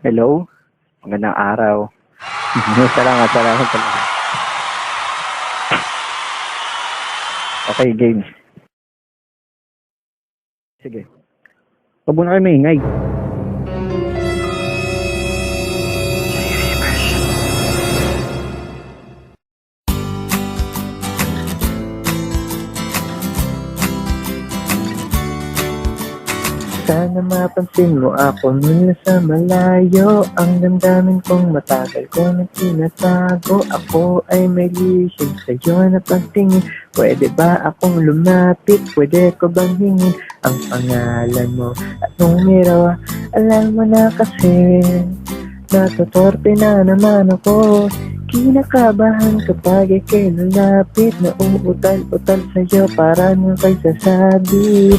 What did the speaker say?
Hello? Magandang araw. Salamat. Okay, game. Sige. Huwag mo na kayo maingay. Sana mapansin mo ako mula sa malayo. Ang damdamin kong matagal ko na tinatago. Ako ay may lihim sa'yo na pagtingin. Pwede ba akong lumapit? Pwede ko bang hingin ang pangalan mo at numero? Alam mo na kasi natotorpe na naman ako. Kinakabahan kapag ikay lalapit. Nauutal-utal sa'yo para nang kay sasabi.